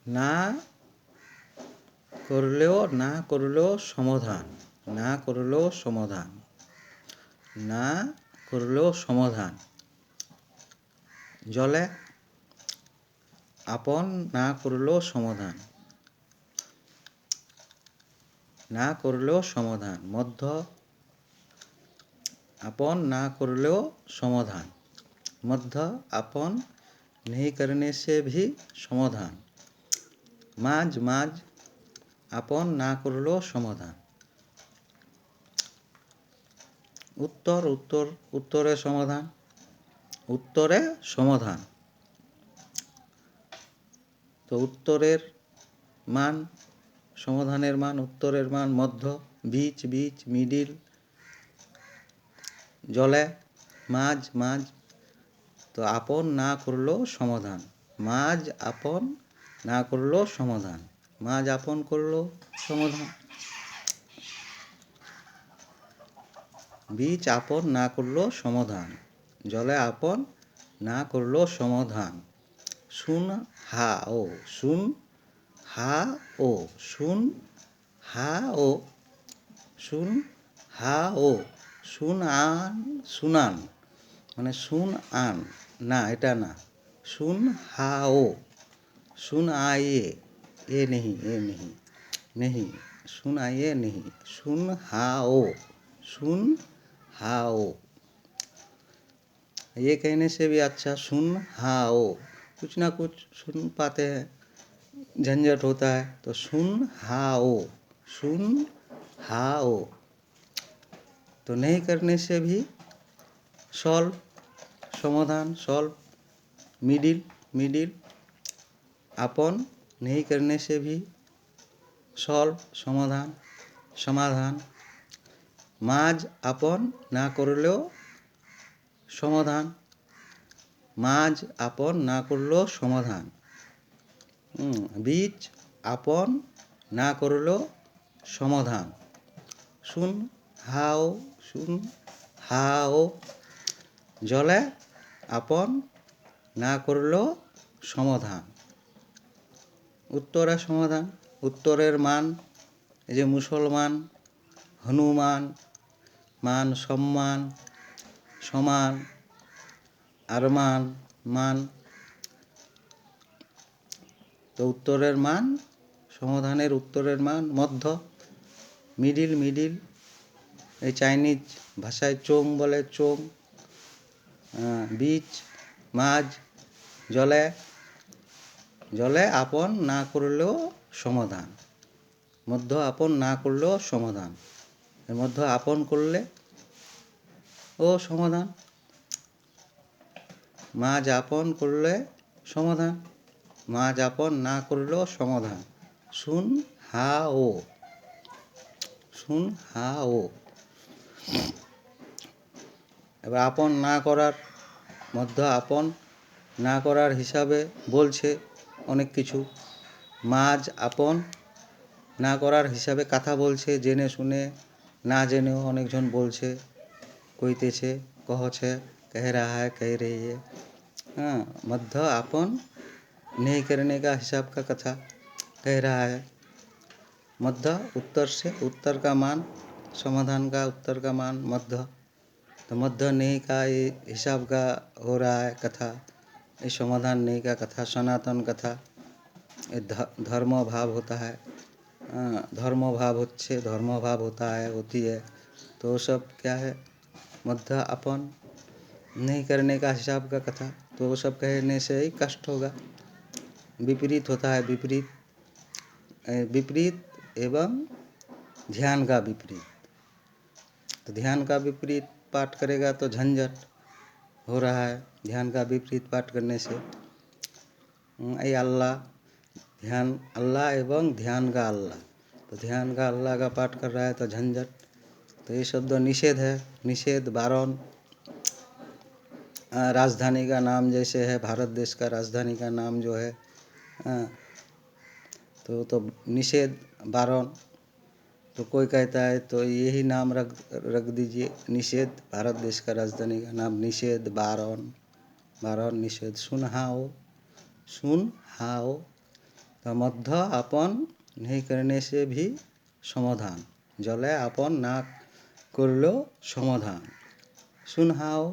না করলেও সমাধান, না করলেও সমাধান, না করলেও সমাধান। জলে আপন না করলেও সমাধান, না করলেও সমাধান। মধ্য আপন ना করলেও समाधान, मध्य अपन नहीं करने से भी समाधान। মাঝ মাঝ আপন না করলেও সমাধান। উত্তর উত্তর উত্তরে সমাধান, উত্তরে সমাধান। তো উত্তরের মান, সমাধানের মান, উত্তরের মান মধ্য, বীচ বীচ, মিডিল, জলে, মাঝ মাঝ। তো আপন না করলেও সমাধান, মাঝ আপন না করলেও সমাধান, মাঝ আপন করলেও সমাধান। বীচ আপন না করলেও সমাধান, জলে আপন না করলেও সমাধান। শুন হা ও, শুন হা ও, শুন হা ও, শুন হা ও, শুন আন, শুনান, মানে শুন আন, না এটা না, শুন হা ও, শুন आइए, ये नहीं, ये नहीं, नहीं, सुन आइए नहीं, सुन हाओ, सुन हाओ। ये कहने से भी अच्छा सुन हाओ, कुछ ना कुछ सुन पाते हैं, झंझट होता है, तो सुन हाओ, सुन हाओ। तो नहीं करने से भी सॉल्व, समाधान, सॉल्व। मिडिल मिडिल अपन नहीं करने से भी सॉल्व, समाधान, समाधान। মাঝ আপন না করলেও সমাধান, মাঝ আপন না করলেও সমাধান। বীচ আপন না করলেও সমাধান। শুন হাও, শুন হাও। জলে আপন না করলেও সমাধান। উত্তরে সমাধান, উত্তরের মান, এই যে মুসলমান, হনুমান, মান সম্মান, সমান, আরমান, মান। তো উত্তরের মান, সমাধানের উত্তরের মান মধ্য, মিডিল মিডিল, এই চাইনিজ ভাষায় চোং বলে, চোং। বীচ, মাঝ, জলে, জলে আপন না করলেও সমাধান, মধ্য আপন না করলেও সমাধান। এর মধ্যে আপন করলে ও সমাধান, মাঝ আপন করলে সমাধান, মাঝ আপন না করলেও সমাধান। শুন হা ও, শুন হা ও। এবার আপন না করার, মধ্য আপন না করার হিসাবে বলছে অনেক কিছু। মাঝ আপন না করার হিসাবে কথা বলছে, জেনে শুনে না জেনেও অনেকজন বলছে, কইতেছে, कहছে, कह रहा है, कह रही है। हाँ, मध्य अपन नहीं करने का हिसाब का कथा कह रहा है। मध्य उत्तर से, उत्तर का मान, समाधान का उत्तर का मान मध्य। तो मध्य नहीं का ये हिसाब का हो रहा है कथा, ये समाधान नहीं का कथा, सनातन कथा। ये धर्म भाव होता है, धर्म भाव होच्छे, धर्म भाव होता है, होती है। तो सब क्या है, मध्य अपन नहीं करने का हिसाब का कथा। तो वो सब कहने से ही कष्ट होगा, विपरीत होता है, विपरीत, विपरीत एवं ध्यान का विपरीत। तो ध्यान का विपरीत पाठ करेगा तो झंझट हो रहा है, ध्यान का विपरीत पाठ करने से। ये अल्लाह, ध्यान अल्लाह एवं ध्यान का अल्लाह, तो ध्यान का अल्लाह का पाठ कर रहा है तो झंझट। तो ये शब्द निषेध है, निषेध, बारण। राजधानी का नाम जैसे है, भारत देश का राजधानी का नाम जो है, तो निषेध, बारण। तो कोई कहता है तो यही नाम रख दीजिए, निषेध, भारत देश का राजधानी का नाम निषेध, बारण। बारण निषेध सुन हाओ तो मध्य अपन नहीं करने से भी समाधान जले अपन ना करलो समाधान सुन हाओ